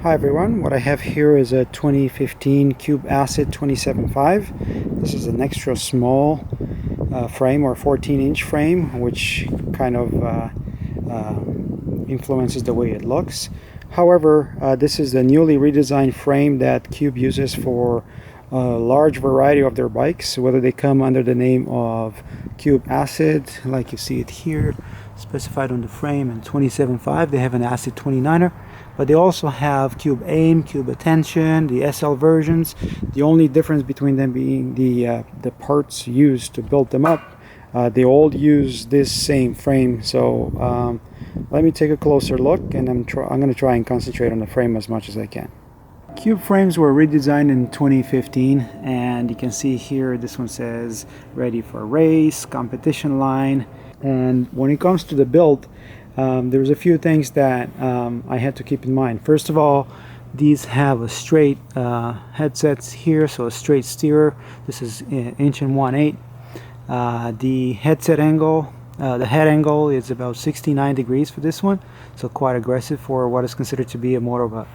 Hi everyone, what I have here is a 2015 Cube Acid 27.5. This is an extra small frame, or 14-inch frame, which kind of influences the way it looks. However, this is the newly redesigned frame that Cube uses for a large variety of their bikes, whether they come under the name of Cube Acid, like you see it here, specified on the frame, and 27.5. They have an Acid 29er. But they also have Cube Aim, Cube Attention, the SL versions. The only difference between them being the parts used to build them up. They all use this same frame. So let me take a closer look, and I'm going to try and concentrate on the frame as much as I can. Cube frames were redesigned in 2015, and you can see here this one says ready for race, competition line. And when it comes to the build, there's a few things that I had to keep in mind. First of all, these have a straight headsets here, so a straight steerer. This is 1 1/8. The headset angle, the head angle is about 69 degrees for this one, so quite aggressive for what is considered to be more of a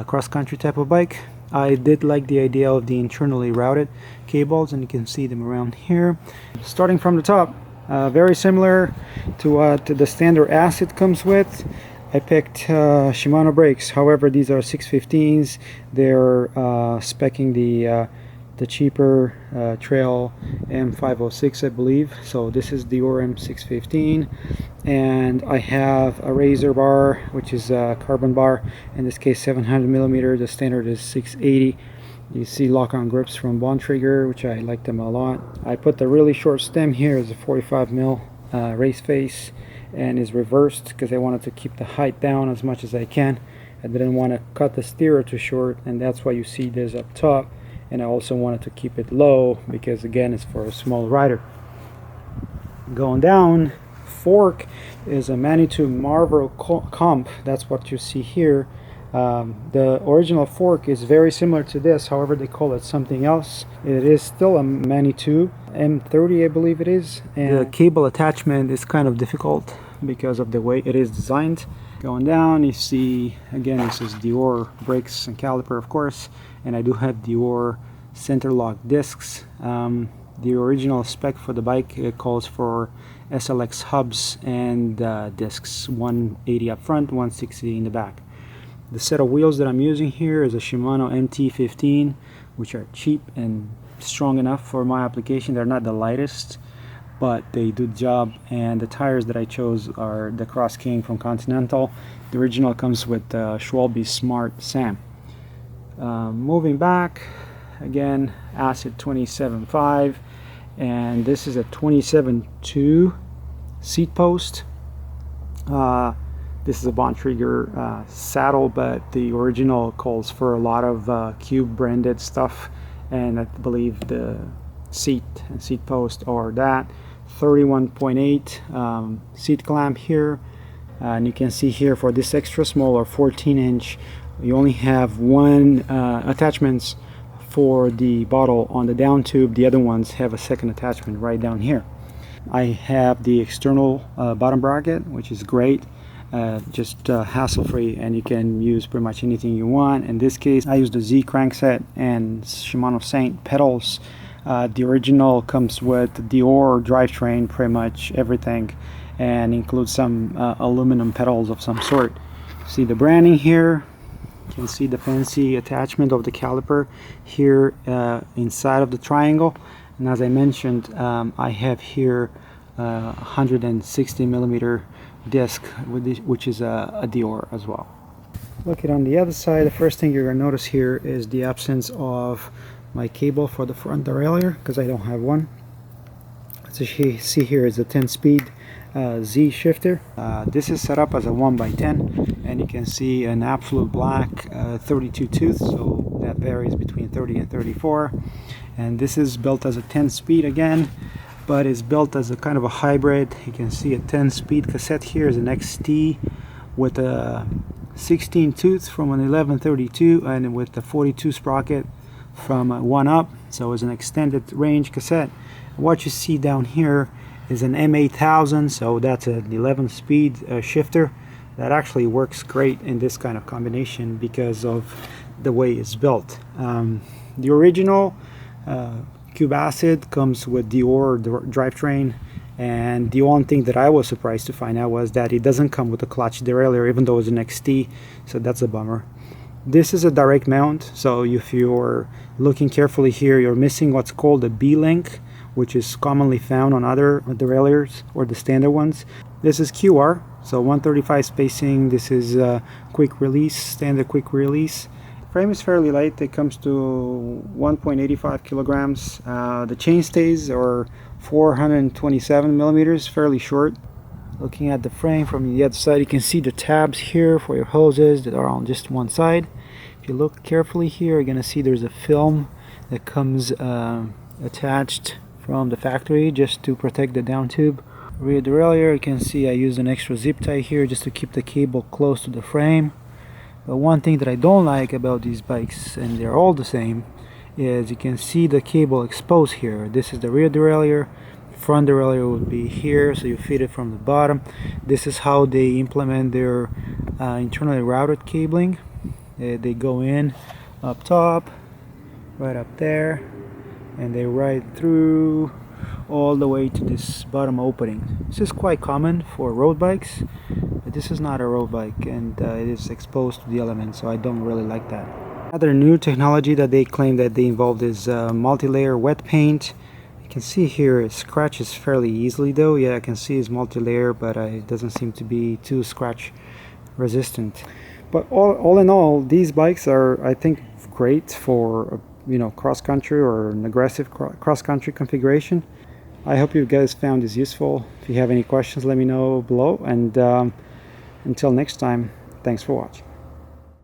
cross-country type of bike. I did like the idea of the internally routed cables, and you can see them around here. Starting from the top, very similar to what the standard Acid comes with. I picked Shimano Brakes. However, these are 615s. They're speccing the cheaper Trail M506, I believe. So this is the M615, and I have a Razor bar, which is a carbon bar. In this case, 700 millimeter. The standard is 680. You see lock-on grips from Bontrager, which I like them a lot. I put the really short stem here as a 45 mil race face, and is reversed because I wanted to keep the height down as much as I can. I didn't want to cut the steerer too short, and that's why you see this up top. And I also wanted to keep it low because, again, it's for a small rider. Going down, fork is a Manitou Marvel comp. That's what you see here. The original fork is very similar to this, however they call it something else. It is still a Manitou M30, I believe it is, and the cable attachment is kind of difficult because of the way it is designed. Going down, you see, again, this is Dior brakes and caliper, of course, and I do have Dior center lock discs. The original spec for the bike, it calls for SLX hubs and discs, 180 up front, 160 in the back. The set of wheels that I'm using here is a Shimano MT15, which are cheap and strong enough for my application. They're not the lightest, but they do the job. And the tires that I chose are the Cross King from Continental. The original comes with Schwalbe Smart Sam. Moving back, again, Acid 27.5, and this is a 27.2 seat post. This is a Bontrager saddle, but the original calls for a lot of Cube branded stuff, and I believe the seat and seat post are that. 31.8 seat clamp here, and you can see here for this extra small or 14-inch, you only have one attachments for the bottle on the down tube. The other ones have a second attachment right down here. I have the external bottom bracket, which is great. Just hassle-free, and you can use pretty much anything you want. In this case, I used the Z crankset and Shimano Saint pedals. The original comes with Dior Drivetrain, pretty much everything, and includes some aluminum pedals of some sort. See the branding here. You can see the fancy attachment of the caliper here inside of the triangle. And as I mentioned, I have here 160 millimeter disc, which is a Dior as well. Looking on the other side, the first thing you're going to notice here is the absence of my cable for the front derailleur, because I don't have one. As you see here is a 10-speed Z shifter. This is set up as a 1x10, and you can see an absolute black 32 tooth, so that varies between 30 and 34. And this is built as a 10-speed again, but it's built as a kind of a hybrid. You can see a 10-speed cassette here is an XT with a 16 tooth from an 1132, and with the 42 sprocket from 1UP, so it's an extended range cassette. What you see down here is an M8000, so that's an 11-speed shifter. that actually works great in this kind of combination because of the way it's built. The original Cube Acid comes with the drivetrain, and the one thing that I was surprised to find out was that it doesn't come with a clutch derailleur, even though it's an XT, so that's a bummer. This is a direct mount, so if you're looking carefully here, you're missing what's called a B-link, which is commonly found on other derailleurs or the standard ones. This is QR, so 135 spacing. This is quick release, standard quick release. Frame is fairly light. It comes to 1.85 kilograms. The chain stays are 427 millimeters, fairly short. Looking at the frame from the other side, you can see the tabs here for your hoses that are on just one side. If you look carefully here, you're gonna see there's a film that comes attached from the factory just to protect the down tube. Rear derailleur, you can see I used an extra zip tie here just to keep the cable close to the frame. But one thing that I don't like about these bikes, and they're all the same, is you can see the cable exposed here. This is the rear derailleur. Front derailleur would be here, so you feed it from the bottom. This is how they implement their internally routed cabling. They go in up top, right up there, and they ride through all the way to this bottom opening. This is quite common for road bikes, but this is not a road bike, and it is exposed to the elements, so I don't really like that. Another new technology that they claim that they involved is multi-layer wet paint. You can see here it scratches fairly easily though. Yeah, I can see it's multi-layer, but it doesn't seem to be too scratch resistant. But all in all, these bikes are, I think, great for cross-country or an aggressive cross-country configuration. I hope you guys found this useful. If you have any questions, let me know below, and until next time, thanks for watching.